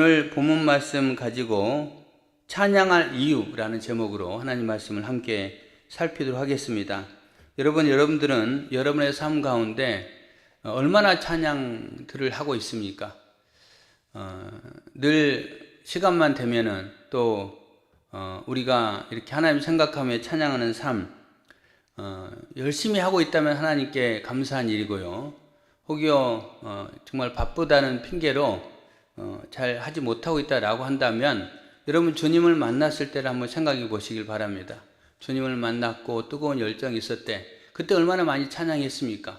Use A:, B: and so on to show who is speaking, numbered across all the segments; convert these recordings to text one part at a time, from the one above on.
A: 오늘 본문 말씀 가지고 찬양할 이유라는 제목으로 하나님 말씀을 함께 살피도록 하겠습니다. 여러분들은 여러분의 삶 가운데 얼마나 찬양들을 하고 있습니까? 늘 시간만 되면은 또 우리가 이렇게 하나님 생각하며 찬양하는 삶 열심히 하고 있다면 하나님께 감사한 일이고요. 혹여 정말 바쁘다는 핑계로 잘 하지 못하고 있다라고 한다면 여러분 주님을 만났을 때를 한번 생각해 보시길 바랍니다. 주님을 만났고 뜨거운 열정이 있었대. 그때 얼마나 많이 찬양했습니까?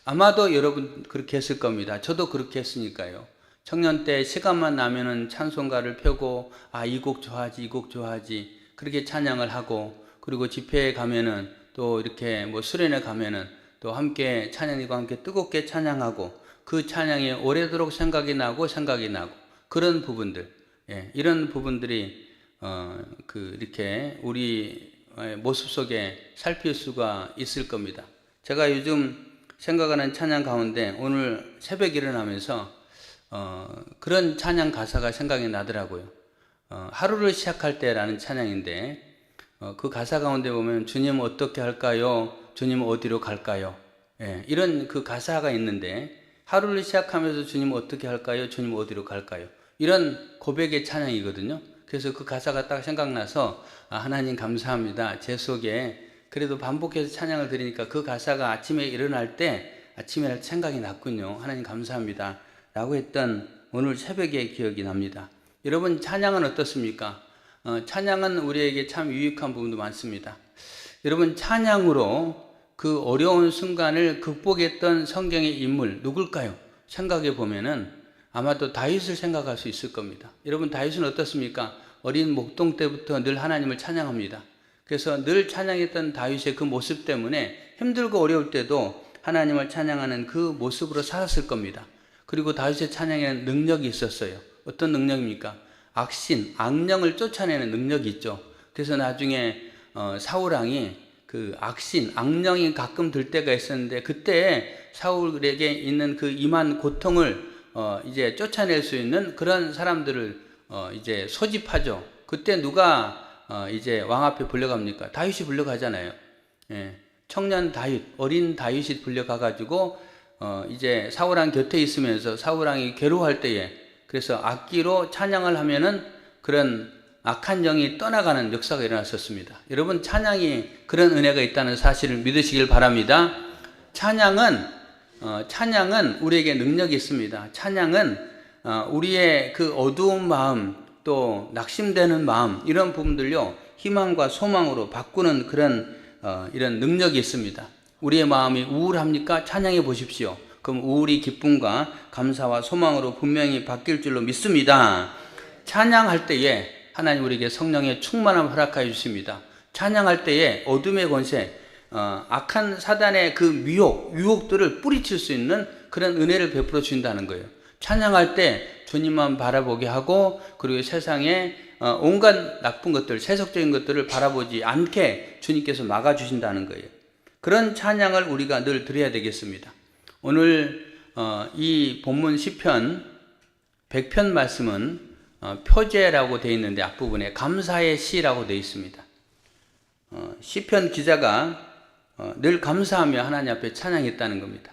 A: 아마도 여러분 그렇게 했을 겁니다. 저도 그렇게 했으니까요. 청년 때 시간만 나면은 찬송가를 펴고 이 곡 좋아하지 이 곡 좋아하지 그렇게 찬양을 하고, 그리고 집회에 가면은 또 이렇게 수련회 가면은 또 함께 찬양이고 함께 뜨겁게 찬양하고 그 찬양이 오래도록 생각이 나고 그런 부분들, 이런 부분들이 이렇게 우리 모습 속에 살필 수가 있을 겁니다. 제가 요즘 생각하는 찬양 가운데 오늘 새벽 일어나면서 그런 찬양 가사가 생각이 나더라고요. 하루를 시작할 때라는 찬양인데 그 가사 가운데 보면 주님 어떻게 할까요? 주님 어디로 갈까요? 이런 그 가사가 있는데 하루를 시작하면서 주님 어떻게 할까요? 주님 어디로 갈까요? 이런 고백의 찬양이거든요. 그래서 그 가사가 딱 생각나서 하나님 감사합니다. 제 속에 그래도 반복해서 찬양을 드리니까 그 가사가 아침에 일어날 때 아침에 생각이 났군요. 하나님 감사합니다 라고 했던 오늘 새벽의 기억이 납니다. 여러분 찬양은 어떻습니까? 찬양은 우리에게 참 유익한 부분도 많습니다. 여러분 찬양으로 그 어려운 순간을 극복했던 성경의 인물 누굴까요? 생각해 보면은 아마도 다윗을 생각할 수 있을 겁니다. 여러분 다윗은 어떻습니까? 어린 목동 때부터 늘 하나님을 찬양합니다. 그래서 늘 찬양했던 다윗의 그 모습 때문에 힘들고 어려울 때도 하나님을 찬양하는 그 모습으로 살았을 겁니다. 그리고 다윗의 찬양에는 능력이 있었어요. 어떤 능력입니까? 악령을 쫓아내는 능력이 있죠. 그래서 나중에 사울왕이 그 악령이 가끔 들 때가 있었는데 그때 사울에게 있는 그 임한 고통을 이제 쫓아낼 수 있는 그런 사람들을 이제 소집하죠. 그때 누가 이제 왕 앞에 불려갑니까? 다윗이 불려가잖아요. 청년 다윗, 어린 다윗이 불려가가지고 이제 사울왕 곁에 있으면서 사울왕이 괴로워할 때에 그래서 악기로 찬양을 하면은 그런 악한 영이 떠나가는 역사가 일어났었습니다. 여러분 찬양이 그런 은혜가 있다는 사실을 믿으시길 바랍니다. 찬양은 우리에게 능력이 있습니다. 찬양은 우리의 그 어두운 마음 또 낙심되는 마음 이런 부분들요 희망과 소망으로 바꾸는 그런 이런 능력이 있습니다. 우리의 마음이 우울합니까? 찬양해 보십시오. 그럼 우울이 기쁨과 감사와 소망으로 분명히 바뀔 줄로 믿습니다. 찬양할 때에 하나님 우리에게 성령의 충만함을 허락하여 주십니다. 찬양할 때에 어둠의 권세, 악한 사단의 그 유혹들을 뿌리칠 수 있는 그런 은혜를 베풀어 주신다는 거예요. 찬양할 때 주님만 바라보게 하고 그리고 세상에 온갖 나쁜 것들, 세속적인 것들을 바라보지 않게 주님께서 막아주신다는 거예요. 그런 찬양을 우리가 늘 드려야 되겠습니다. 오늘 이 본문 시편 100편 말씀은 표제라고 되어 있는데 앞부분에 감사의 시라고 되어 있습니다. 시편 기자가 늘 감사하며 하나님 앞에 찬양했다는 겁니다.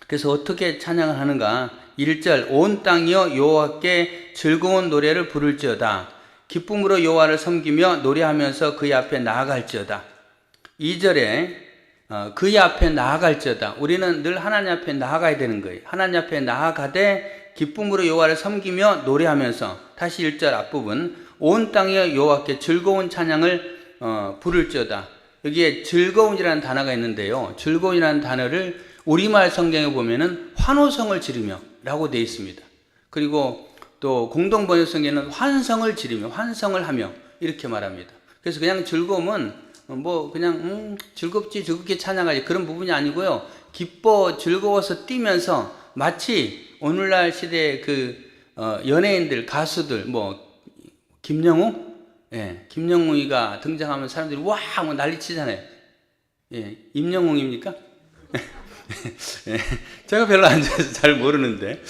A: 그래서 어떻게 찬양을 하는가? 1절 온 땅이여 여호와께 즐거운 노래를 부를지어다. 기쁨으로 여호와를 섬기며 노래하면서 그의 앞에 나아갈지어다. 2절에 그의 앞에 나아갈지어다. 우리는 늘 하나님 앞에 나아가야 되는 거예요. 하나님 앞에 나아가되 기쁨으로 여호와를 섬기며 노래하면서 다시 1절 앞부분 온 땅에 여호와께 즐거운 찬양을 부를지어다. 여기에 즐거운이라는 단어가 있는데요. 즐거운이라는 단어를 우리말 성경에 보면은 환호성을 지르며 라고 되어 있습니다. 그리고 또 공동번역성에는 환성을 지르며 환성을 하며 이렇게 말합니다. 그래서 그냥 즐거움은 그냥 즐겁게 찬양하지 그런 부분이 아니고요. 기뻐 즐거워서 뛰면서 마치 오늘날 시대의 그 연예인들 가수들 김영웅이가 등장하면 사람들이 와 난리치잖아요. 임영웅입니까? 예, 제가 별로 안 좋아해서 잘 모르는데,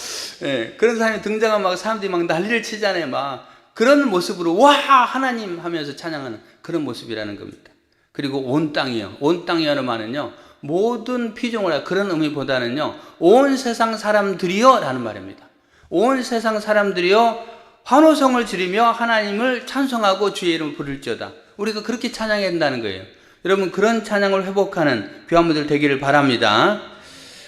A: 예, 그런 사람이 등장하면 막 사람들이 막 난리를 치잖아요. 막 그런 모습으로 와 하나님 하면서 찬양하는 그런 모습이라는 겁니다. 그리고 온 땅이요. 온 땅이요는 말은요, 모든 피조물, 그런 의미보다는요, 온 세상 사람들이요 라는 말입니다. 온 세상 사람들이요 환호성을 지르며 하나님을 찬송하고 주의 이름을 부를지어다. 우리가 그렇게 찬양해야 된다는 거예요. 여러분, 그런 찬양을 회복하는 귀한분들 되기를 바랍니다.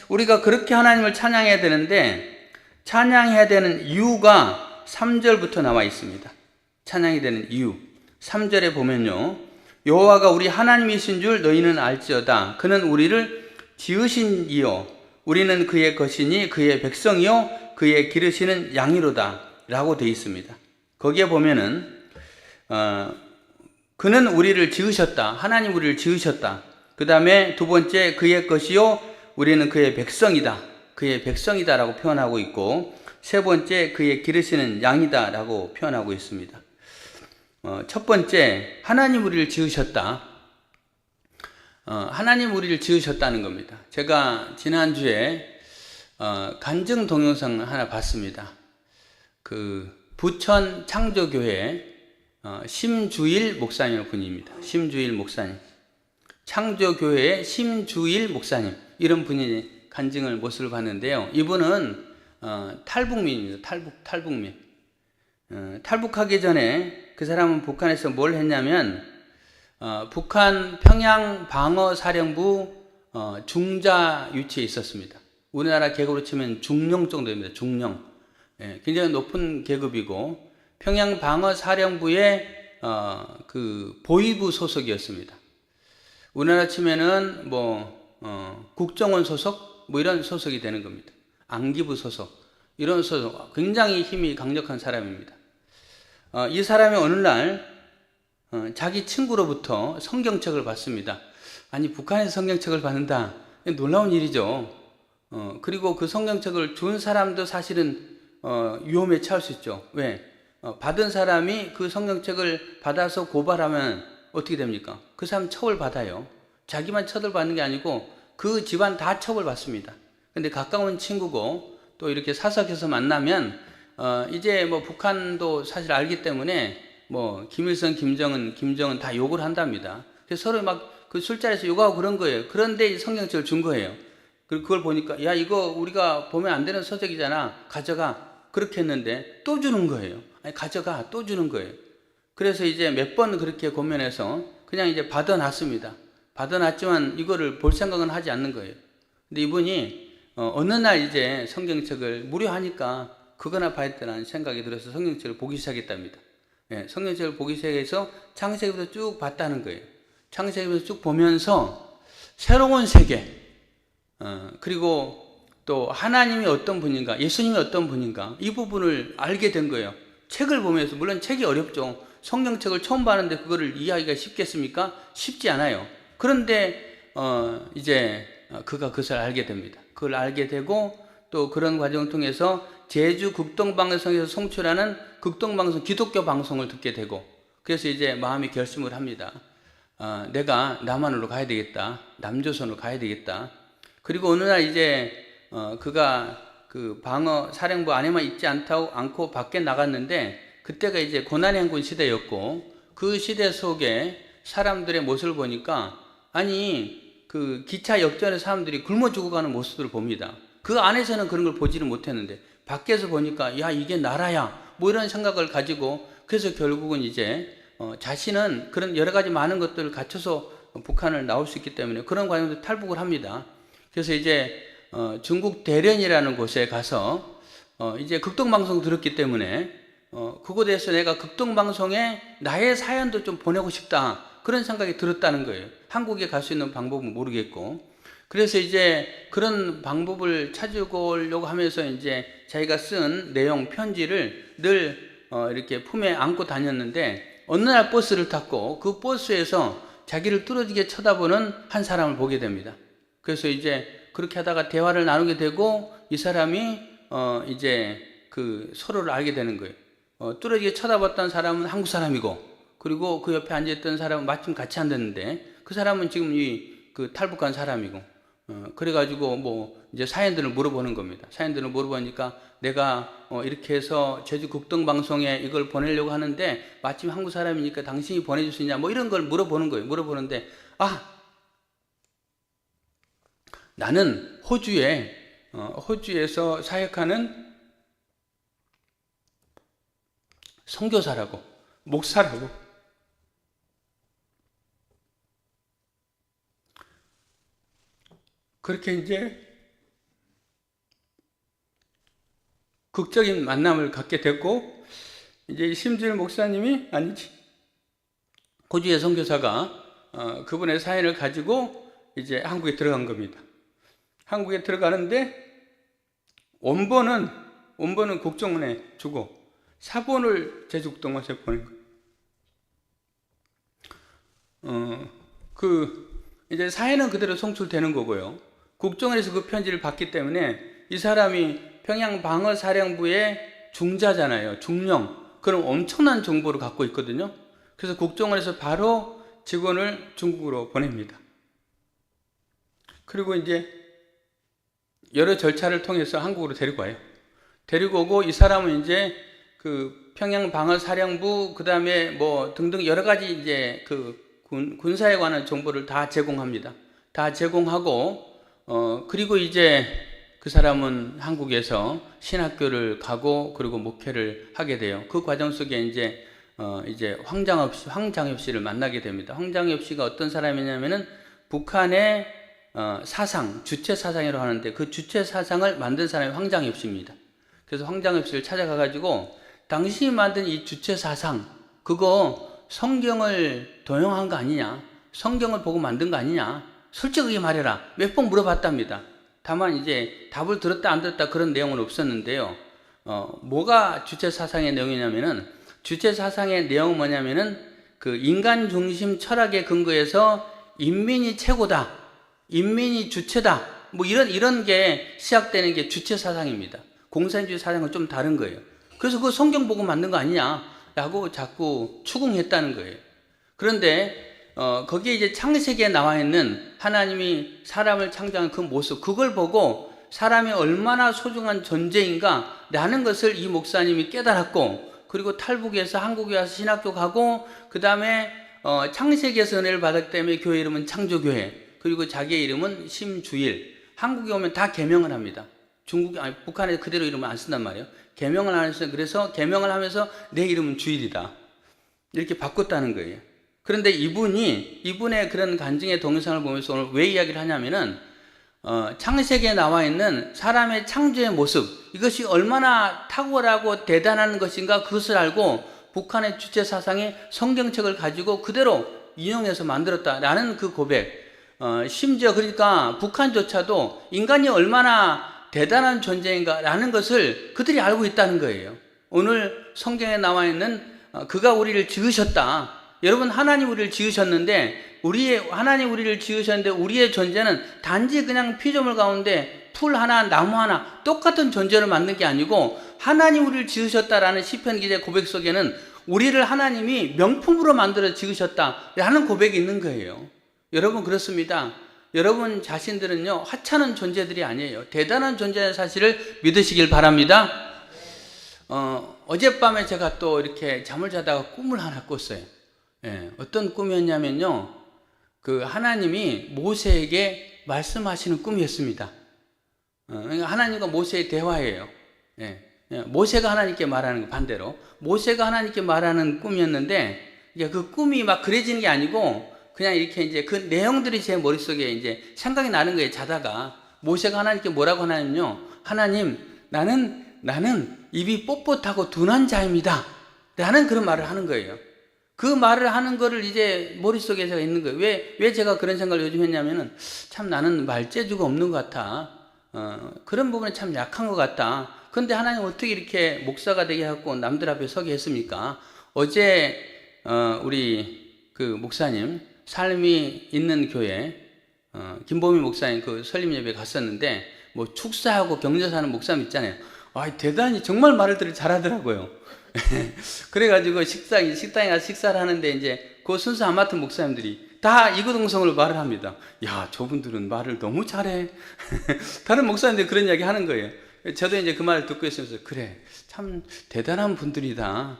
A: 우리가 그렇게 하나님을 찬양해야 되는데, 찬양해야 되는 이유가 3절부터 나와 있습니다. 찬양이 되는 이유. 3절에 보면요, 여호와가 우리 하나님이신 줄 너희는 알지어다. 그는 우리를 지으신 이요 우리는 그의 것이니 그의 백성이요 그의 기르시는 양이로다 라고 되어 있습니다. 거기에 보면은 그는 우리를 지으셨다. 하나님 우리를 지으셨다. 그 다음에 두 번째, 그의 것이요 우리는 그의 백성이다. 그의 백성이다 라고 표현하고 있고, 세 번째, 그의 기르시는 양이다 라고 표현하고 있습니다. 첫 번째, 하나님 우리를 지으셨다. 하나님 우리를 지으셨다는 겁니다. 제가 지난주에 간증 동영상 하나 봤습니다. 그 부천 창조교회 심주일 목사님 분입니다. 심주일 목사님. 창조교회의 심주일 목사님. 이런 분이 간증을 모습을 봤는데요. 이분은 탈북민입니다. 탈북민. 탈북하기 전에 그 사람은 북한에서 뭘 했냐면 북한 평양 방어 사령부 중자 위치에 있었습니다. 우리나라 계급으로 치면 중령 정도입니다. 중령. 예, 굉장히 높은 계급이고 평양 방어 사령부의 그 보위부 소속이었습니다. 우리나라 치면은 국정원 소속 이런 소속이 되는 겁니다. 안기부 소속 이런 소속, 굉장히 힘이 강력한 사람입니다. 이 사람이 어느 날 자기 친구로부터 성경책을 받습니다. 아니, 북한에서 성경책을 받는다, 놀라운 일이죠. 그리고 그 성경책을 준 사람도 사실은 위험에 처할 수 있죠. 왜? 받은 사람이 그 성경책을 받아서 고발하면 어떻게 됩니까? 그 사람 처벌받아요. 자기만 처벌받는 게 아니고 그 집안 다 처벌받습니다. 근데 가까운 친구고 또 이렇게 사석에서 만나면 이제 북한도 사실 알기 때문에 김일성, 김정은 다 욕을 한답니다. 그래서 서로 막 그 술자리에서 욕하고 그런 거예요. 그런데 성경책을 준 거예요. 그리고 그걸 보니까, 야, 이거 우리가 보면 안 되는 서적이잖아. 가져가. 그렇게 했는데 또 주는 거예요. 아니, 가져가. 또 주는 거예요. 그래서 이제 몇 번 그렇게 고민해서 그냥 이제 받아놨습니다. 받아놨지만 이거를 볼 생각은 하지 않는 거예요. 근데 이분이 어느 날 이제 성경책을 무료하니까 그거나 봐야겠다는 생각이 들어서 성경책을 보기 시작했답니다. 예, 성경책을 보기 시작해서 창세기부터 쭉 봤다는 거예요. 창세기부터 쭉 보면서 새로운 세계, 그리고 또 하나님이 어떤 분인가, 예수님이 어떤 분인가, 이 부분을 알게 된 거예요. 책을 보면서, 물론 책이 어렵죠. 성경책을 처음 봤는데 그거를 이해하기가 쉽겠습니까? 쉽지 않아요. 그런데 이제 그가 그것을 알게 됩니다. 그걸 알게 되고 또 그런 과정을 통해서 제주 극동방송에서 송출하는 극동방송 기독교 방송을 듣게 되고, 그래서 이제 마음이 결심을 합니다. 내가 남한으로 가야 되겠다. 남조선으로 가야 되겠다. 그리고 어느 날 이제 그가 그 방어 사령부 안에만 있지 않고 밖에 나갔는데, 그때가 이제 고난의 행군 시대였고, 그 시대 속에 사람들의 모습을 보니까, 아니 그 기차 역전에 사람들이 굶어 죽어가는 모습을 봅니다. 그 안에서는 그런 걸 보지를 못했는데 밖에서 보니까, 야, 이게 나라야, 이런 생각을 가지고, 그래서 결국은 이제 자신은 그런 여러 가지 많은 것들을 갖춰서 북한을 나올 수 있기 때문에 그런 과정에서 탈북을 합니다. 그래서 이제 중국 대련이라는 곳에 가서 이제 극동방송 들었기 때문에 그거에 대해서 내가 극동방송에 나의 사연도 좀 보내고 싶다, 그런 생각이 들었다는 거예요. 한국에 갈 수 있는 방법은 모르겠고. 그래서 이제 그런 방법을 찾으려고 하면서 이제 자기가 쓴 내용 편지를 늘 이렇게 품에 안고 다녔는데, 어느 날 버스를 탔고 그 버스에서 자기를 뚫어지게 쳐다보는 한 사람을 보게 됩니다. 그래서 이제 그렇게 하다가 대화를 나누게 되고, 이 사람이 이제 그 서로를 알게 되는 거예요. 뚫어지게 쳐다봤던 사람은 한국 사람이고, 그리고 그 옆에 앉아있던 사람은 마침 같이 앉았는데 그 사람은 지금 그 탈북한 사람이고, 그래가지고 뭐 이제 사연들을 물어보는 겁니다. 사연들을 물어보니까 내가 이렇게 해서 제주 극동방송에 이걸 보내려고 하는데 마침 한국 사람이니까 당신이 보내줄 수 있냐 뭐 이런 걸 물어보는 거예요. 물어보는데 나는 호주에서 사역하는 선교사라고 목사라고 그렇게 이제 극적인 만남을 갖게 됐고, 이제 심지어 목사님이 호주의 선교사가 그분의 사연을 가지고 이제 한국에 들어간 겁니다. 한국에 들어가는데 원본은 국정원에 주고 사본을 제주국동원에 보낸 거예요. 이제 사연은 그대로 송출되는 거고요. 국정원에서 그 편지를 받기 때문에 이 사람이 평양 방어사령부의 중자잖아요. 중령. 그럼 엄청난 정보를 갖고 있거든요. 그래서 국정원에서 바로 직원을 중국으로 보냅니다. 그리고 이제 여러 절차를 통해서 한국으로 데리고 와요. 데리고 오고 이 사람은 이제 그 평양 방어사령부 그다음에 뭐 등등 여러 가지 이제 그 군사에 관한 정보를 다 제공합니다. 다 제공하고 그리고 이제 그 사람은 한국에서 신학교를 가고 그리고 목회를 하게 돼요. 그 과정 속에 이제 황장엽 씨를 만나게 됩니다. 황장엽 씨가 어떤 사람이냐면은 북한의 사상, 주체 사상이라고 하는데 그 주체 사상을 만든 사람이 황장엽 씨입니다. 그래서 황장엽 씨를 찾아가가지고 당신이 만든 이 주체 사상 그거 성경을 도용한 거 아니냐? 성경을 보고 만든 거 아니냐? 솔직하게 말해라. 몇 번 물어봤답니다. 다만 이제 답을 들었다 안 들었다 그런 내용은 없었는데요. 뭐가 주체 사상의 내용이냐면은 주체 사상의 내용은 뭐냐면은 그 인간 중심 철학에 근거해서 인민이 최고다. 인민이 주체다. 뭐 이런 게 시작되는 게 주체 사상입니다. 공산주의 사상은 좀 다른 거예요. 그래서 그 성경 보고 만든 거 아니냐라고 자꾸 추궁했다는 거예요. 그런데 거기에 이제 창세기에 나와 있는 하나님이 사람을 창조한 그 모습, 그걸 보고 사람이 얼마나 소중한 존재인가 라는 것을 이 목사님이 깨달았고, 그리고 탈북해서 한국에 와서 신학교 가고, 그 다음에 창세기에서 은혜를 받았기 때문에 교회 이름은 창조교회, 그리고 자기의 이름은 심주일. 한국에 오면 다 개명을 합니다. 북한에 그대로 이름을 안 쓴단 말이에요. 개명을 안 했어요. 그래서 개명을 하면서 내 이름은 주일이다. 이렇게 바꿨다는 거예요. 그런데 이분의 그런 간증의 동영상을 보면서 오늘 왜 이야기를 하냐면은, 창세기에 나와 있는 사람의 창조의 모습, 이것이 얼마나 탁월하고 대단한 것인가 그것을 알고 북한의 주체 사상의 성경책을 가지고 그대로 인용해서 만들었다라는 그 고백. 심지어 그러니까 북한조차도 인간이 얼마나 대단한 존재인가라는 것을 그들이 알고 있다는 거예요. 오늘 성경에 나와 있는 그가 우리를 지으셨다. 여러분, 하나님 우리를 지으셨는데 하나님 우리를 지으셨는데 우리의 존재는 단지 그냥 피조물 가운데 풀 하나, 나무 하나 똑같은 존재를 만든 게 아니고 하나님 우리를 지으셨다라는 시편 기자의 고백 속에는 우리를 하나님이 명품으로 만들어 지으셨다라는 고백이 있는 거예요. 여러분, 그렇습니다. 여러분 자신들은요, 하찮은 존재들이 아니에요. 대단한 존재의 사실을 믿으시길 바랍니다. 어젯밤에 제가 또 이렇게 잠을 자다가 꿈을 하나 꿨어요. 예, 어떤 꿈이었냐면요, 그 하나님이 모세에게 말씀하시는 꿈이었습니다. 그러니까 하나님과 모세의 대화예요. 예, 모세가 하나님께 말하는 거, 반대로 모세가 하나님께 말하는 꿈이었는데, 이제 그 꿈이 막 그려지는 게 아니고 그냥 이렇게 이제 그 내용들이 제 머릿속에 이제 생각이 나는 거예요. 자다가 모세가 하나님께 뭐라고 하냐면요, 하나님, 나는 입이 뻣뻣하고 둔한 자입니다 라는 그런 말을 하는 거예요. 그 말을 하는 거를 이제 머릿속에 제가 있는 거예요. 왜 제가 그런 생각을 요즘 했냐면은, 참 나는 말재주가 없는 것 같아. 그런 부분에 참 약한 것 같다. 근데 하나님 어떻게 이렇게 목사가 되게 하고 남들 앞에 서게 했습니까? 어제 우리 그 목사님 삶이 있는 교회 김보미 목사님 그 설립 예배 갔었는데, 뭐 축사하고 격려사하는 목사님 있잖아요. 대단히 정말 말을 잘하더라고요. 그래가지고 식당에 가서 식사를 하는데, 이제 그 순서 안 맡은 목사님들이 다 이구동성으로 말을 합니다. 야, 저분들은 말을 너무 잘해. 다른 목사님들 그런 이야기 하는 거예요. 저도 이제 그 말을 듣고 있으면서, 그래, 참 대단한 분들이다.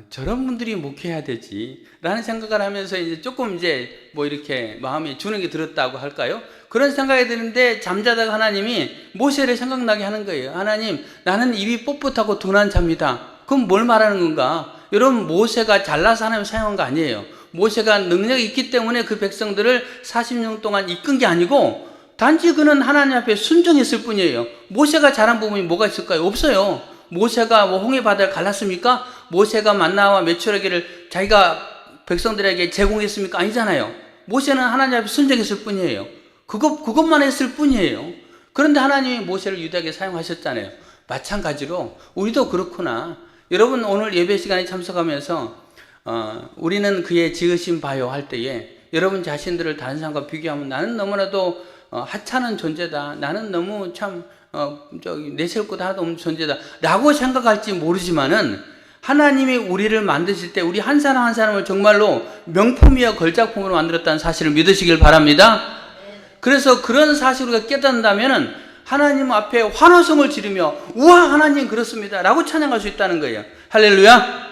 A: 저런 분들이 목회해야 되지. 라는 생각을 하면서 이제 조금 이제 뭐 이렇게 마음이 주는 게 들었다고 할까요? 그런 생각이 드는데 잠자다가 하나님이 모세를 생각나게 하는 거예요. 하나님, 나는 입이 뻣뻣하고 둔한 자입니다. 그럼 뭘 말하는 건가? 여러분, 모세가 잘나서 하나님 사용한 거 아니에요. 모세가 능력이 있기 때문에 그 백성들을 40년 동안 이끈 게 아니고 단지 그는 하나님 앞에 순종했을 뿐이에요. 모세가 잘한 부분이 뭐가 있을까요? 없어요. 모세가 뭐 홍해 바다를 갈랐습니까? 모세가 만나와 메추라기를 자기가 백성들에게 제공했습니까? 아니잖아요. 모세는 하나님 앞에 순종했을 뿐이에요. 그것만 했을 뿐이에요. 그런데 하나님이 모세를 유대하게 사용하셨잖아요. 마찬가지로 우리도 그렇구나. 여러분, 오늘 예배 시간에 참석하면서 우리는 그의 지으신 바요 할 때에 여러분 자신들을 다른 사람과 비교하면 나는 너무나도 하찮은 존재다. 나는 너무 참 내세울 것 하나도 없는 존재다 라고 생각할지 모르지만은 하나님이 우리를 만드실 때 우리 한 사람 한 사람을 정말로 명품이여 걸작품으로 만들었다는 사실을 믿으시길 바랍니다. 그래서 그런 사실을 우리가 깨닫는다면은 하나님 앞에 환호성을 지르며 우와, 하나님 그렇습니다 라고 찬양할 수 있다는 거예요. 할렐루야.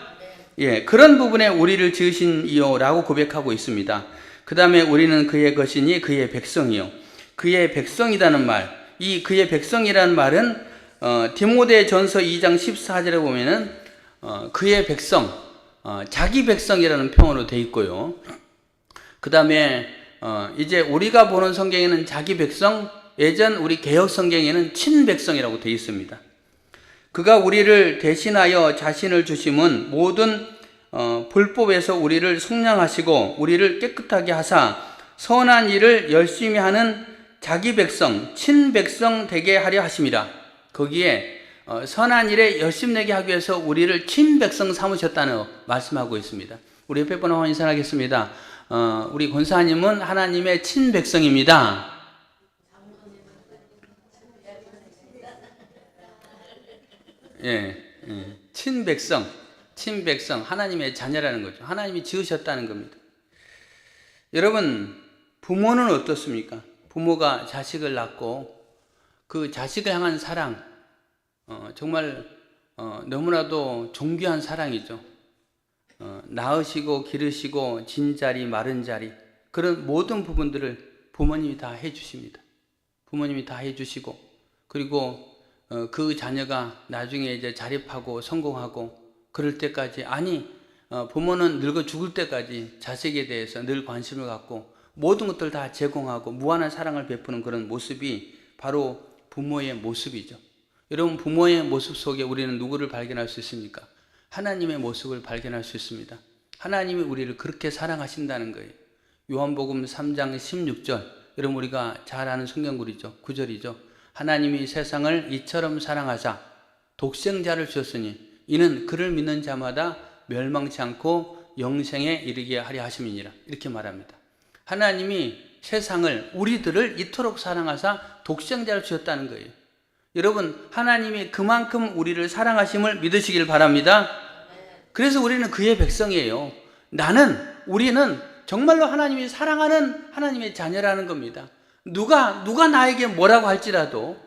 A: 예, 그런 부분에 우리를 지으신 이요 라고 고백하고 있습니다. 그 다음에 우리는 그의 것이니 그의 백성이요. 그의 백성이라는 말, 이 그의 백성이라는 말은 디모데 전서 2장 14절에 보면은 그의 백성, 자기 백성이라는 표현으로 되어 있고요. 그 다음에 이제 우리가 보는 성경에는 자기 백성, 예전 우리 개혁 성경에는 친백성이라고 되어 있습니다. 그가 우리를 대신하여 자신을 주심은 모든 불법에서 우리를 속량하시고 우리를 깨끗하게 하사 선한 일을 열심히 하는 자기 백성, 친백성 되게 하려 하심이라. 거기에 선한 일에 열심내게 하기 위해서 우리를 친백성 삼으셨다는 말씀하고 있습니다. 우리 옆에 분 한번 인사하겠습니다. 우리 권사님은 하나님의 친백성입니다. 예, 친백성, 하나님의 자녀라는 거죠. 하나님이 지으셨다는 겁니다. 여러분, 부모는 어떻습니까? 부모가 자식을 낳고 그 자식을 향한 사랑, 정말 너무나도 존귀한 사랑이죠. 낳으시고 기르시고 진자리 마른 자리, 그런 모든 부분들을 부모님이 다 해주십니다. 부모님이 다 해주시고, 그리고 그 자녀가 나중에 이제 자립하고 성공하고 그럴 때까지, 부모는 늙어 죽을 때까지 자식에 대해서 늘 관심을 갖고 모든 것들 다 제공하고 무한한 사랑을 베푸는 그런 모습이 바로 부모의 모습이죠. 여러분, 부모의 모습 속에 우리는 누구를 발견할 수 있습니까? 하나님의 모습을 발견할 수 있습니다. 하나님이 우리를 그렇게 사랑하신다는 거예요. 요한복음 3장 16절, 여러분 우리가 잘 아는 성경구리죠. 9절이죠. 하나님이 세상을 이처럼 사랑하사 독생자를 주셨으니 이는 그를 믿는 자마다 멸망치 않고 영생에 이르게 하려 하심이니라. 이렇게 말합니다. 하나님이 세상을, 우리들을 이토록 사랑하사 독생자를 주셨다는 거예요. 여러분, 하나님이 그만큼 우리를 사랑하심을 믿으시길 바랍니다. 그래서 우리는 그의 백성이에요. 우리는 정말로 하나님이 사랑하는 하나님의 자녀라는 겁니다. 누가 나에게 뭐라고 할지라도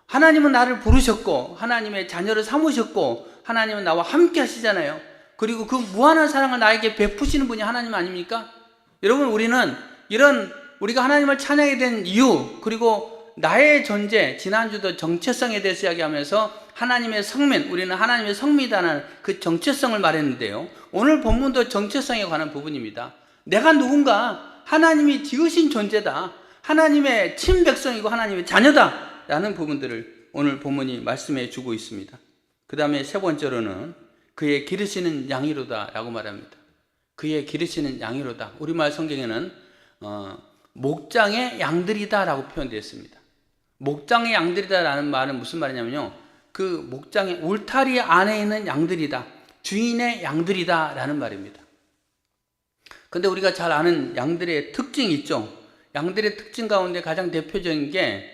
A: 하나님은 나를 부르셨고 하나님의 자녀를 삼으셨고 하나님은 나와 함께 하시잖아요. 그리고 그 무한한 사랑을 나에게 베푸시는 분이 하나님 아닙니까? 여러분, 우리가 하나님을 찬양하게 된 이유, 그리고 나의 존재, 지난주도 정체성에 대해서 이야기하면서 하나님의 성민, 우리는 하나님의 성미다는 그 정체성을 말했는데요. 오늘 본문도 정체성에 관한 부분입니다. 내가 누군가, 하나님이 지으신 존재다, 하나님의 친백성이고 하나님의 자녀다 라는 부분들을 오늘 본문이 말씀해 주고 있습니다. 그 다음에 세 번째로는 그의 기르시는 양이로다 라고 말합니다. 그의 기르시는 양이로다. 우리말 성경에는 목장의 양들이다 라고 표현되어 있습니다. 목장의 양들이다 라는 말은 무슨 말이냐면요, 그 목장의 울타리 안에 있는 양들이다, 주인의 양들이다 라는 말입니다. 근데 우리가 잘 아는 양들의 특징이 있죠. 양들의 특징 가운데 가장 대표적인 게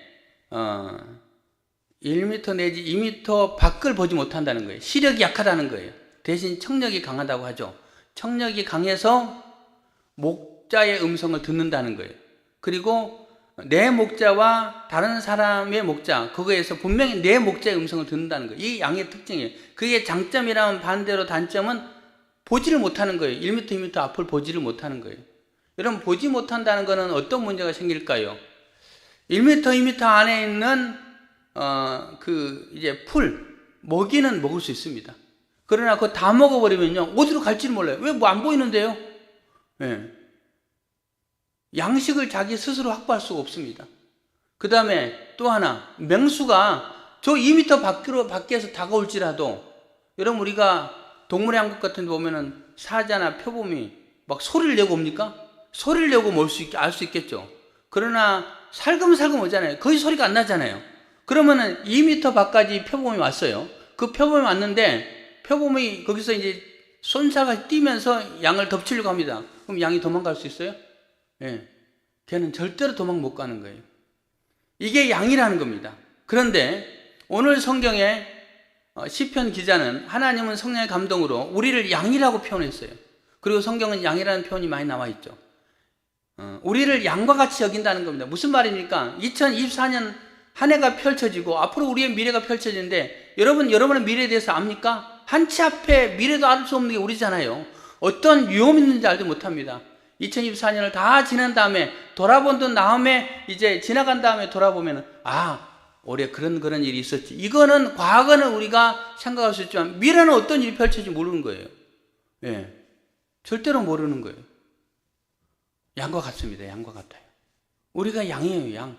A: 1m 내지 2m 밖을 보지 못한다는 거예요. 시력이 약하다는 거예요. 대신 청력이 강하다고 하죠. 청력이 강해서 목자의 음성을 듣는다는 거예요. 그리고 내 목자와 다른 사람의 목자, 그거에서 분명히 내 목자의 음성을 듣는다는 거예요. 이게 양의 특징이에요. 그게 장점이라면 반대로 단점은 보지를 못하는 거예요. 1m, 2m 앞을 보지를 못하는 거예요. 여러분, 보지 못한다는 것은 어떤 문제가 생길까요? 1m, 2m 안에 있는 이제 먹이는 먹을 수 있습니다. 그러나 그거 다 먹어버리면요, 어디로 갈지를 몰라요. 왜 뭐 안 보이는데요? 예. 양식을 자기 스스로 확보할 수가 없습니다. 그 다음에 또 하나, 맹수가 저 2m 밖에서 다가올지라도, 여러분, 우리가 동물의 왕국 같은 데 보면은 사자나 표범이 막 소리를 내고 옵니까? 소리를 내고 알 수 있겠죠. 그러나 살금살금 오잖아요. 거의 소리가 안 나잖아요. 그러면은 2m 밖까지 표범이 왔어요. 그 표범이 왔는데 표범이 거기서 이제 손살같이 뛰면서 양을 덮치려고 합니다. 그럼 양이 도망갈 수 있어요? 예. 걔는 절대로 도망 못 가는 거예요. 이게 양이라는 겁니다. 그런데 오늘 성경에 시편 기자는 하나님은 성령의 감동으로 우리를 양이라고 표현했어요. 그리고 성경은 양이라는 표현이 많이 나와 있죠. 우리를 양과 같이 여긴다는 겁니다. 무슨 말입니까? 2024년 한 해가 펼쳐지고 앞으로 우리의 미래가 펼쳐지는데 여러분의 미래에 대해서 압니까? 한치 앞에 미래도 알 수 없는 게 우리잖아요. 어떤 위험이 있는지 알지 못합니다. 2024년을 다 지난 다음에 돌아본 다음에 이제 지나간 다음에 돌아보면 올해 그런 일이 있었지. 이거는 과거는 우리가 생각할 수 있지만 미래는 어떤 일이 펼쳐질지 모르는 거예요. 예, 절대로 모르는 거예요. 양과 같습니다. 양과 같아요. 우리가 양이에요. 양.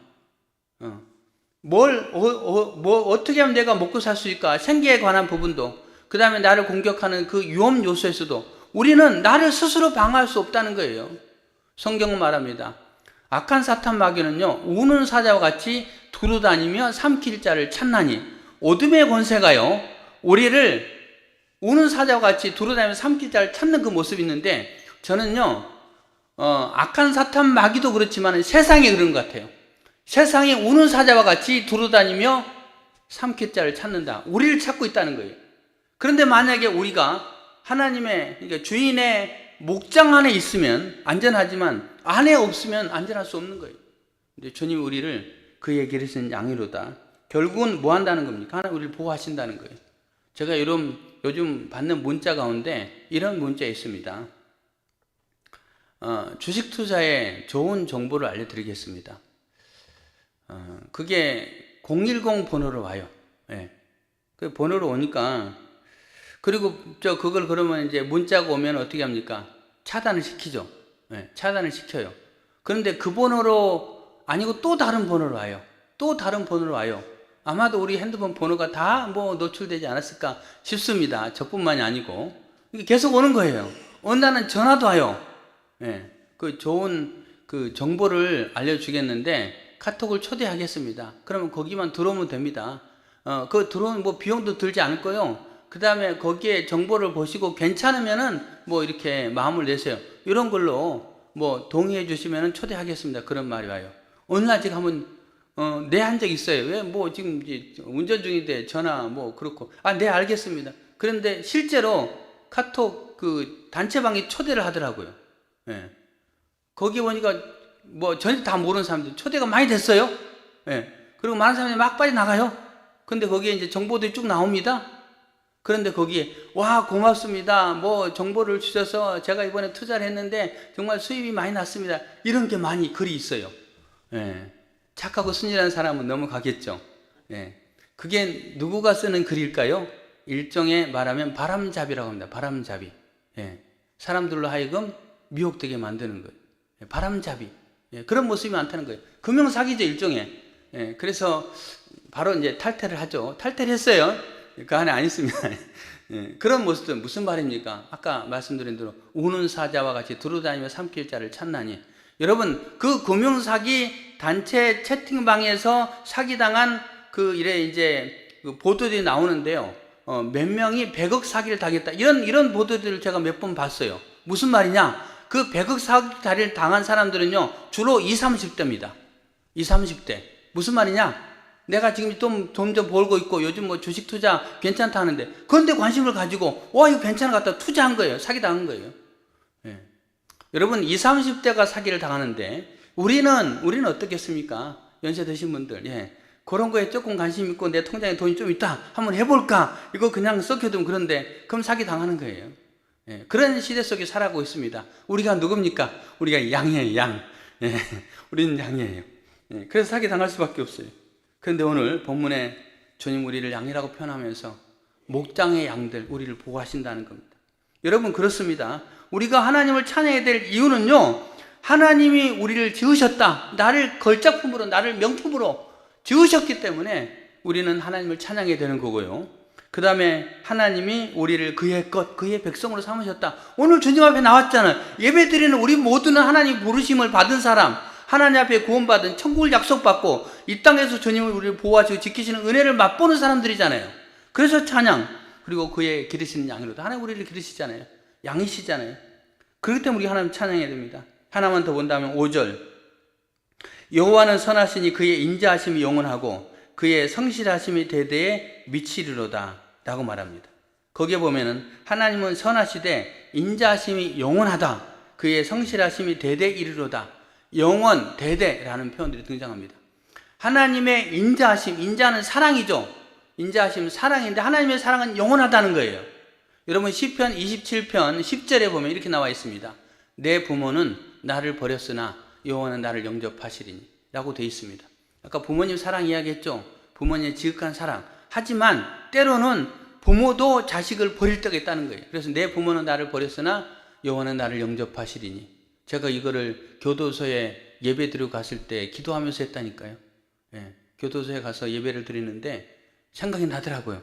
A: 어떻게 하면 내가 먹고 살 수 있을까? 생계에 관한 부분도, 그 다음에 나를 공격하는 그 위험 요소에서도 우리는 나를 스스로 방어할 수 없다는 거예요. 성경은 말합니다. 악한 사탄 마귀는요, 우는 사자와 같이 두루다니며 삼킬 자를 찾나니, 어둠의 권세가요, 우리를 우는 사자와 같이 두루다니며 삼킬 자를 찾는 그 모습이 있는데, 저는요, 악한 사탄 마귀도 그렇지만 세상이 그런 것 같아요. 세상이 우는 사자와 같이 두루다니며 삼킬 자를 찾는다. 우리를 찾고 있다는 거예요. 그런데 만약에 우리가 하나님의, 그러니까 주인의 목장 안에 있으면 안전하지만 안에 없으면 안전할 수 없는 거예요. 근데 주님이 우리를 그의 기르신 양이로다. 결국은 뭐 한다는 겁니까? 하나님 우리를 보호하신다는 거예요. 제가 요즘 받는 문자 가운데 이런 문자 있습니다. 주식 투자에 좋은 정보를 알려드리겠습니다. 그게 010 번호로 와요. 예. 그 번호로 오니까, 그리고 그걸 그러면 이제 문자가 오면 어떻게 합니까? 차단을 시키죠. 예, 차단을 시켜요. 그런데 그 번호로 아니고 또 다른 번호로 와요. 또 다른 번호로 와요. 아마도 우리 핸드폰 번호가 다 노출되지 않았을까 싶습니다. 저뿐만이 아니고. 이게 계속 오는 거예요. 어느 날은 전화도 와요. 예, 그 좋은 그 정보를 알려주겠는데 카톡을 초대하겠습니다. 그러면 거기만 들어오면 됩니다. 그 들어오면 비용도 들지 않을 거요. 그 다음에 거기에 정보를 보시고 괜찮으면은 이렇게 마음을 내세요. 이런 걸로 동의해 주시면은 초대하겠습니다. 그런 말이 와요. 어느 날 제가 한번 네 한 적 있어요. 왜 지금 운전 중인데 전화 그렇고 네 알겠습니다. 그런데 실제로 카톡 그 단체방에 초대를 하더라고요. 예. 거기 보니까 전혀 다 모르는 사람들 초대가 많이 됐어요. 예. 그리고 많은 사람들이 막 빠져나가요. 근데 거기에 이제 정보들이 쭉 나옵니다. 그런데 거기에 고맙습니다. 정보를 주셔서 제가 이번에 투자를 했는데 정말 수입이 많이 났습니다. 이런 게 많이 글이 있어요. 예. 착하고 순진한 사람은 넘어가겠죠. 예. 그게 누구가 쓰는 글일까요? 일종의 말하면 바람잡이라고 합니다. 바람잡이. 예. 사람들로 하여금 미혹되게 만드는 거예요. 예. 바람잡이. 예. 그런 모습이 많다는 거예요. 금융사기죠, 일종의. 예. 그래서 바로 이제 탈퇴를 하죠. 탈퇴를 했어요. 그 안에 안 있습니다. 예, 그런 모습은 무슨 말입니까? 아까 말씀드린 대로 우는 사자와 같이 두루다니며 삼킬 자를 찾나니. 여러분, 그 금융사기 단체 채팅방에서 사기당한 그 보도들이 나오는데요. 몇 명이 100억 사기를 당했다. 이런 보도들을 제가 몇 번 봤어요. 무슨 말이냐? 그 100억 사기를 당한 사람들은요, 주로 20, 30대입니다. 20, 30대. 무슨 말이냐? 내가 지금 돈 좀 벌고 있고 요즘 주식 투자 괜찮다 하는데 그런데 관심을 가지고 이거 괜찮은 것 같다 투자한 거예요. 사기당한 거예요. 예. 여러분 20, 30대가 사기를 당하는데 우리는 어떻겠습니까? 연세 드신 분들, 예. 그런 거에 조금 관심 있고 내 통장에 돈이 좀 있다. 한번 해볼까? 이거 그냥 썩혀두면 그런데 그럼 사기 당하는 거예요. 예. 그런 시대 속에 살아가고 있습니다. 우리가 누굽니까? 우리가 양이에요, 양. 예. 우리는 양이에요. 예. 그래서 사기 당할 수밖에 없어요. 그런데 오늘 본문에 주님 우리를 양이라고 표현하면서 목장의 양들 우리를 보호하신다는 겁니다. 여러분 그렇습니다. 우리가 하나님을 찬양해야 될 이유는요, 하나님이 우리를 지으셨다. 나를 걸작품으로, 나를 명품으로 지으셨기 때문에 우리는 하나님을 찬양해야 되는 거고요. 그 다음에 하나님이 우리를 그의 것, 그의 백성으로 삼으셨다. 오늘 주님 앞에 나왔잖아요. 예배 드리는 우리 모두는 하나님 부르심을 받은 사람, 하나님 앞에 구원받은 천국을 약속받고 이 땅에서 주님을 우리를 보호하시고 지키시는 은혜를 맛보는 사람들이잖아요. 그래서 찬양, 그리고 그의 기르시는 양이로다. 하나님 우리를 기르시잖아요. 양이시잖아요. 그렇기 때문에 우리 하나님 찬양해야 됩니다. 하나만 더 본다면 5절, 여호와는 선하시니 그의 인자하심이 영원하고 그의 성실하심이 대대에 미치리로다 라고 말합니다. 거기에 보면은 하나님은 선하시되 인자하심이 영원하다, 그의 성실하심이 대대 이르로다, 영원, 대대라는 표현들이 등장합니다. 하나님의 인자하심, 인자는 사랑이죠. 인자하심 사랑인데 하나님의 사랑은 영원하다는 거예요. 여러분 시편 27편 10절에 보면 이렇게 나와 있습니다. 내 부모는 나를 버렸으나 여호와는 나를 영접하시리니 라고 되어 있습니다. 아까 부모님 사랑 이야기했죠. 부모님의 지극한 사랑. 하지만 때로는 부모도 자식을 버릴 때가 있다는 거예요. 그래서 내 부모는 나를 버렸으나 여호와는 나를 영접하시리니. 제가 이거를 교도소에 예배 드리고 갔을 때 기도하면서 했다니까요. 예, 교도소에 가서 예배를 드리는데 생각이 나더라고요.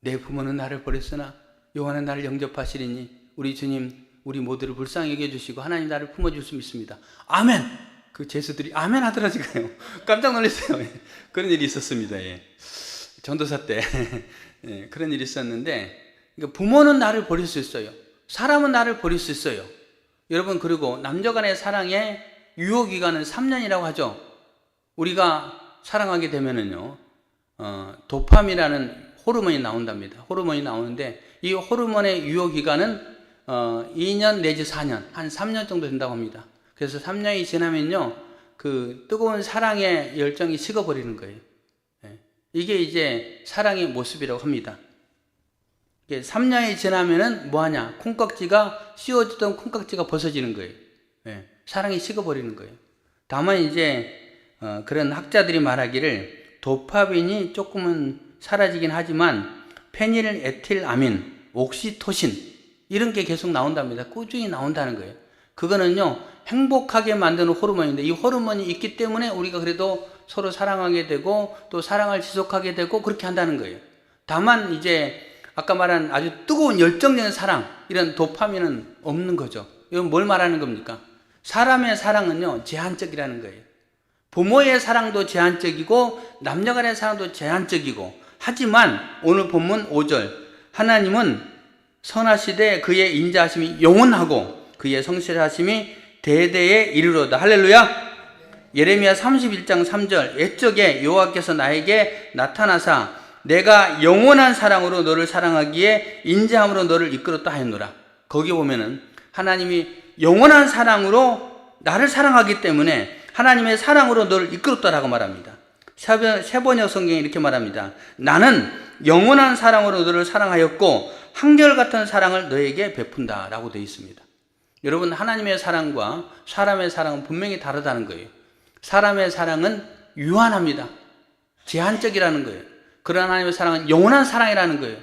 A: 내 부모는 나를 버렸으나 여호와는 나를 영접하시리니. 우리 주님 우리 모두를 불쌍히 여겨주시고 하나님 나를 품어줄 수 있습니다. 아멘! 그 제수들이 아멘 하더라고요. 깜짝 놀랐어요. 그런 일이 있었습니다. 예. 전도사 때 예, 그런 일이 있었는데, 그러니까 부모는 나를 버릴 수 있어요. 사람은 나를 버릴 수 있어요. 여러분, 그리고 남녀 간의 사랑의 유효기간은 3년이라고 하죠. 우리가 사랑하게 되면은요, 도파민이라는 호르몬이 나온답니다. 호르몬이 나오는데 이 호르몬의 유효기간은 2년 내지 4년, 한 3년 정도 된다고 합니다. 그래서 3년이 지나면요, 그 뜨거운 사랑의 열정이 식어버리는 거예요. 이게 이제 사랑의 모습이라고 합니다. 3년이 지나면은 뭐하냐? 콩깍지가 씌워지던 콩깍지가 벗어지는 거예요. 사랑이 식어버리는 거예요. 다만 이제 그런 학자들이 말하기를 도파민이 조금은 사라지긴 하지만 페닐에틸아민, 옥시토신 이런 게 계속 나온답니다. 꾸준히 나온다는 거예요. 그거는요, 행복하게 만드는 호르몬인데 이 호르몬이 있기 때문에 우리가 그래도 서로 사랑하게 되고 또 사랑을 지속하게 되고 그렇게 한다는 거예요. 다만 이제 아까 말한 아주 뜨거운 열정적인 사랑, 이런 도파민은 없는 거죠. 이건 뭘 말하는 겁니까? 사람의 사랑은요, 제한적이라는 거예요. 부모의 사랑도 제한적이고 남녀 간의 사랑도 제한적이고, 하지만 오늘 본문 5절, 하나님은 선하시되 그의 인자하심이 영원하고 그의 성실하심이 대대에 이르로다. 할렐루야. 예레미야 31장 3절, 옛적에 여호와께서 나에게 나타나사 내가 영원한 사랑으로 너를 사랑하기에 인자함으로 너를 이끌었다 하였노라. 거기 보면은 하나님이 영원한 사랑으로 나를 사랑하기 때문에 하나님의 사랑으로 너를 이끌었다라고 말합니다. 세번역 성경이 이렇게 말합니다. 나는 영원한 사랑으로 너를 사랑하였고 한결같은 사랑을 너에게 베푼다 라고 되어 있습니다. 여러분, 하나님의 사랑과 사람의 사랑은 분명히 다르다는 거예요. 사람의 사랑은 유한합니다. 제한적이라는 거예요. 그러나 하나님의 사랑은 영원한 사랑이라는 거예요.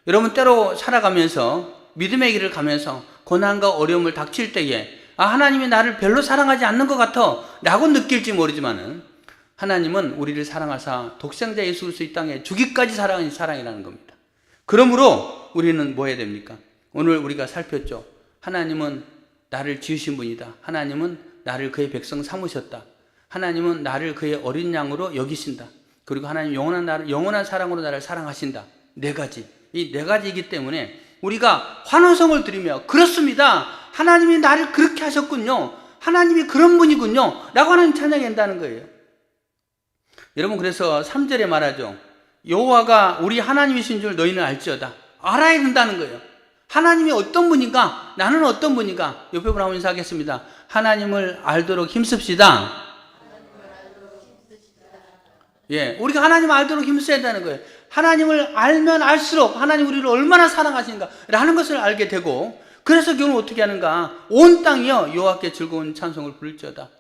A: 여러분, 때로 살아가면서 믿음의 길을 가면서 고난과 어려움을 닥칠 때에 하나님이 나를 별로 사랑하지 않는 것 같아 라고 느낄지 모르지만은 하나님은 우리를 사랑하사 독생자 예수 그리스도 이 땅에 주기까지 사랑하는 사랑이라는 겁니다. 그러므로 우리는 뭐 해야 됩니까? 오늘 우리가 살폈죠. 하나님은 나를 지으신 분이다. 하나님은 나를 그의 백성 삼으셨다. 하나님은 나를 그의 어린 양으로 여기신다. 그리고 하나님 영원한 사랑으로 나를 사랑하신다. 네 가지. 이 네 가지이기 때문에 우리가 환호성을 드리며 그렇습니다. 하나님이 나를 그렇게 하셨군요. 하나님이 그런 분이군요. 라고 하나님 찬양해야 한다는 거예요. 여러분, 그래서 3절에 말하죠. 여호와가 우리 하나님이신 줄 너희는 알지어다. 알아야 된다는 거예요. 하나님이 어떤 분인가? 나는 어떤 분인가? 옆에 분 한번 인사하겠습니다. 하나님을 알도록 힘씁시다. 예, 우리가 하나님을 알도록 힘써야 된다는 거예요. 하나님을 알면 알수록 하나님 우리를 얼마나 사랑하시는가 라는 것을 알게 되고, 그래서 결국 어떻게 하는가? 온 땅이여 여호와께 즐거운 찬송을 부를지어다.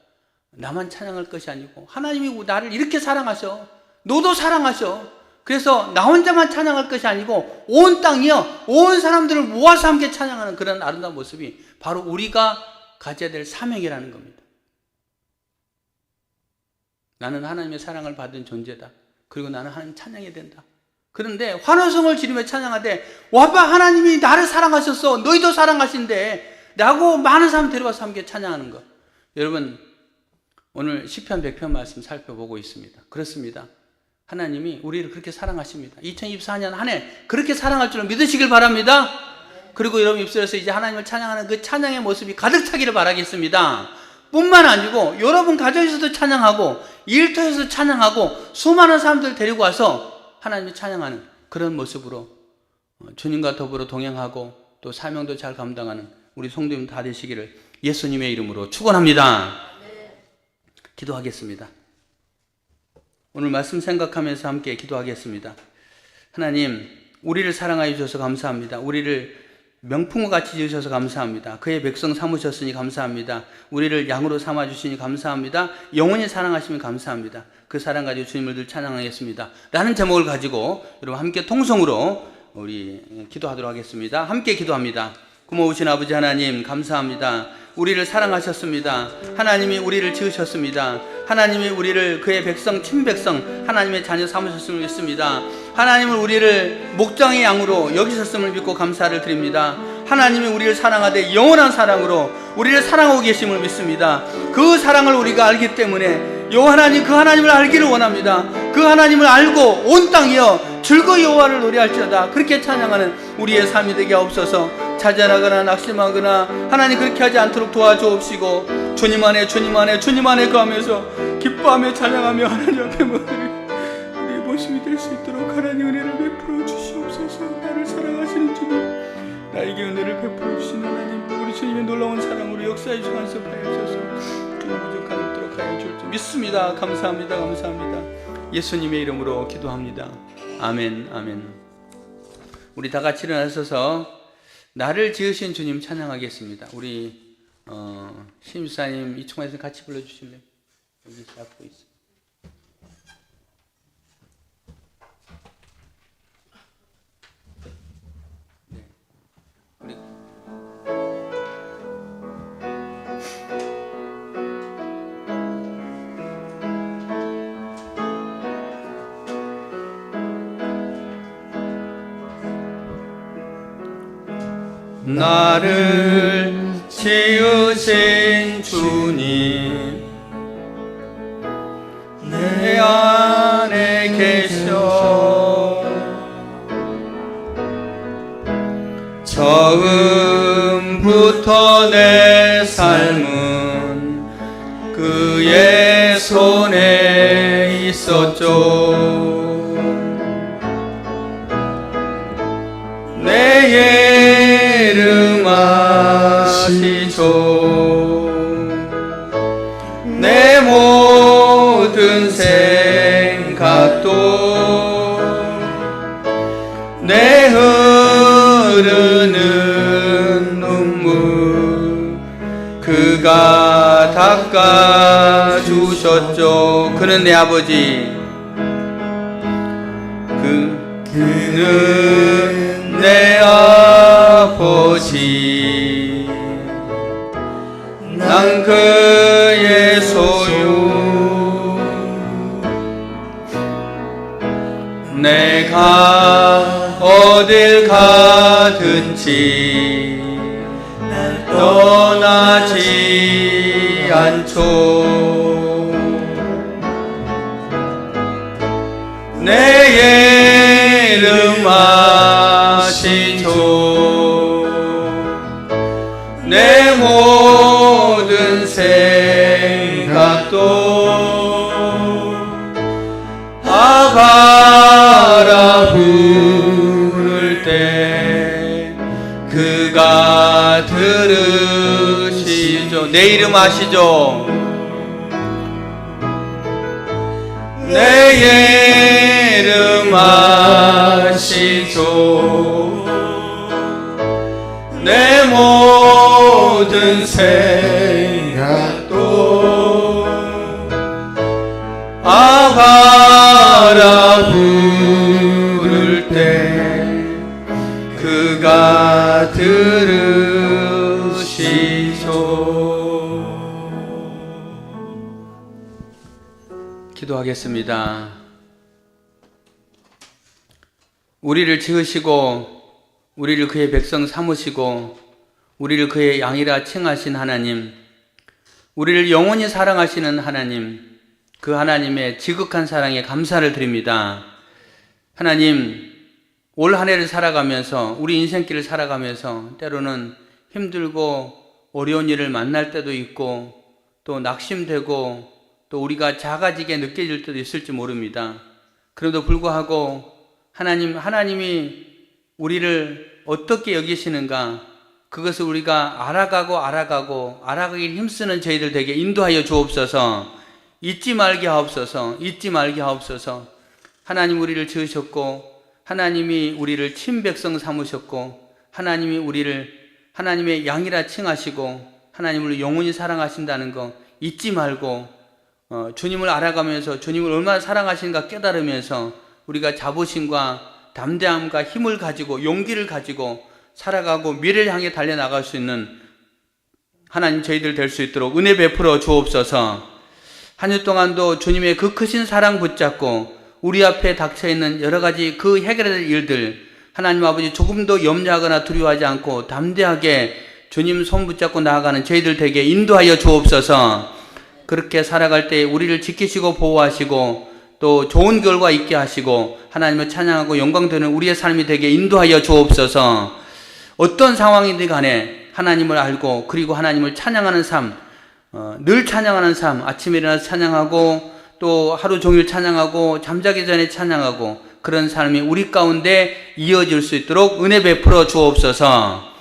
A: 나만 찬양할 것이 아니고 하나님이 나를 이렇게 사랑하셔, 너도 사랑하셔. 그래서 나 혼자만 찬양할 것이 아니고 온 땅이여, 온 사람들을 모아서 함께 찬양하는 그런 아름다운 모습이 바로 우리가 가져야 될 사명이라는 겁니다. 나는 하나님의 사랑을 받은 존재다. 그리고 나는 하나님 찬양해야 된다. 그런데 환호성을 지르며 찬양하되, 와봐, 하나님이 나를 사랑하셨어, 너희도 사랑하신대 라고 많은 사람 데려와서 함께 찬양하는 것. 여러분, 오늘 시편 100편 말씀 살펴보고 있습니다. 그렇습니다. 하나님이 우리를 그렇게 사랑하십니다. 2024년 한 해 그렇게 사랑할 줄을 믿으시길 바랍니다. 그리고 여러분 입술에서 이제 하나님을 찬양하는 그 찬양의 모습이 가득 차기를 바라겠습니다. 뿐만 아니고 여러분 가정에서도 찬양하고 일터에서도 찬양하고 수많은 사람들 데리고 와서 하나님을 찬양하는 그런 모습으로 주님과 더불어 동행하고 또 사명도 잘 감당하는 우리 성도님 다 되시기를 예수님의 이름으로 축원합니다. 기도하겠습니다. 오늘 말씀 생각하면서 함께 기도하겠습니다. 하나님, 우리를 사랑하여 주셔서 감사합니다. 우리를 명품과 같이 지으셔서 감사합니다. 그의 백성 삼으셨으니 감사합니다. 우리를 양으로 삼아주시니 감사합니다. 영원히 사랑하시면 감사합니다. 그 사랑 가지고 주님을 늘 찬양하겠습니다 라는 제목을 가지고 여러분 함께 통성으로 우리 기도하도록 하겠습니다. 함께 기도합니다. 고마우신 아버지 하나님, 감사합니다. 우리를 사랑하셨습니다. 하나님이 우리를 지으셨습니다. 하나님이 우리를 그의 백성, 친백성, 하나님의 자녀 삼으셨음을 믿습니다. 하나님은 우리를 목장의 양으로 여기셨음을 믿고 감사를 드립니다. 하나님이 우리를 사랑하되 영원한 사랑으로 우리를 사랑하고 계심을 믿습니다. 그 사랑을 우리가 알기 때문에 여호와 하나님, 그 하나님을 알기를 원합니다. 그 하나님을 알고 온 땅이여 즐거이 여호와를 노래할지어다. 그렇게 찬양하는 우리의 삶이 되게 하옵소서. 자잘하거나 낙심하거나 하나님 그렇게 하지 않도록 도와주옵시고, 주님 안에 주님 안에 주님 안에 거하면서 기뻐하며 찬양하며 하나님 앞에 우리의 모습이 될 수 있도록 하나님 은혜를 베풀어 주시옵소서. 나를 사랑하시는 주님, 나에게 은혜를 베풀어 주신 하나님, 우리 주님의 놀라운 사랑으로 역사해 주셔서 하여주셔서 주님 부족한 있도록 하여 줄 줄 믿습니다. 감사합니다. 감사합니다. 예수님의 이름으로 기도합니다. 아멘. 아멘. 우리 다 같이 일어나셔서 나를 지으신 주님 찬양하겠습니다. 우리 신입사님 이충만에서 같이 불러주실래요? 여기 잡고 있어요. 네. 우리 나를 지으신 주님, 내 안에 계셔. 처음부터 내 삶은 그의 손에 있었죠. 내 이름 아시죠. 내 모든 생각도 내 흐르는 눈물 그가 닦아주셨죠. 그는 내 아버지, 그는 내 아버지, 난 그의 소유. 내가 어딜 가든지 날 떠나지 않죠. 내 이름 아시죠. 내 모든 생각도 아바라 부를 때 그가 들으시죠. 내 이름 아시죠? 내 이름 아시죠. 내 모든 생각도 아바라 부를 때 그가 들으시죠. 기도하겠습니다. 우리를 지으시고 우리를 그의 백성 삼으시고 우리를 그의 양이라 칭하신 하나님, 우리를 영원히 사랑하시는 하나님, 그 하나님의 지극한 사랑에 감사를 드립니다. 하나님, 올 한 해를 살아가면서 우리 인생길을 살아가면서 때로는 힘들고 어려운 일을 만날 때도 있고 또 낙심되고 또 우리가 작아지게 느껴질 때도 있을지 모릅니다. 그럼에도 불구하고 하나님이 우리를 어떻게 여기시는가, 그것을 우리가 알아가길 힘쓰는 저희들 되게 인도하여 주옵소서. 잊지 말게 하옵소서. 하나님 우리를 지으셨고 하나님이 우리를 친백성 삼으셨고 하나님이 우리를 하나님의 양이라 칭하시고 하나님을 영원히 사랑하신다는 거 잊지 말고 주님을 알아가면서 주님을 얼마나 사랑하시는가 깨달으면서 우리가 자부심과 담대함과 힘을 가지고 용기를 가지고 살아가고 미래를 향해 달려나갈 수 있는 하나님 저희들 될 수 있도록 은혜 베풀어 주옵소서. 한 주 동안도 주님의 그 크신 사랑 붙잡고 우리 앞에 닥쳐있는 여러 가지 그 해결해야 될 일들 하나님 아버지 조금도 염려하거나 두려워하지 않고 담대하게 주님 손 붙잡고 나아가는 저희들 되게 인도하여 주옵소서. 그렇게 살아갈 때 우리를 지키시고 보호하시고 또 좋은 결과 있게 하시고 하나님을 찬양하고 영광되는 우리의 삶이 되게 인도하여 주옵소서. 어떤 상황이든 간에 하나님을 알고 그리고 하나님을 찬양하는 삶, 늘 찬양하는 삶, 아침에 일어나서 찬양하고 또 하루 종일 찬양하고 잠자기 전에 찬양하고 그런 삶이 우리 가운데 이어질 수 있도록 은혜 베풀어 주옵소서.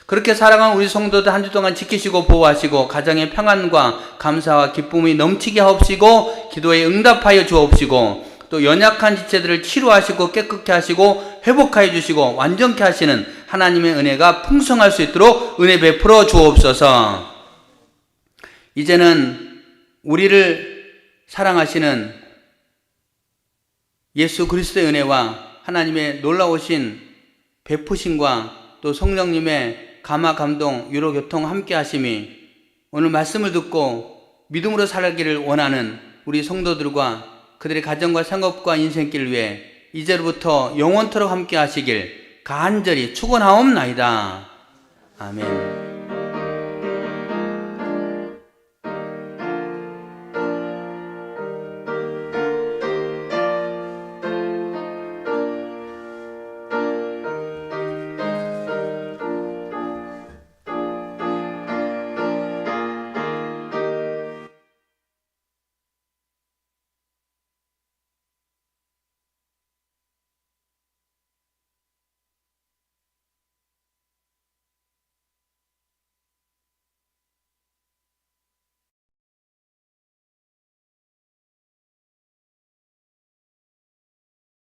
A: 그렇게 살아간 우리 성도들 한 주 동안 지키시고 보호하시고 가정의 평안과 감사와 기쁨이 넘치게 하옵시고 기도에 응답하여 주옵시고 또 연약한 지체들을 치료하시고 깨끗게 하시고 회복하여 주시고 완전케 하시는 하나님의 은혜가 풍성할 수 있도록 은혜 베풀어 주옵소서. 이제는 우리를 사랑하시는 예수 그리스도의 은혜와 하나님의 놀라우신 베푸심과 또 성령님의 감화, 감동, 위로, 교통 함께 하심이 오늘 말씀을 듣고 믿음으로 살기를 원하는 우리 성도들과 그들의 가정과 생업과 인생길 위해 이제로부터 영원토록 함께 하시길 간절히 축원하옵나이다. 아멘.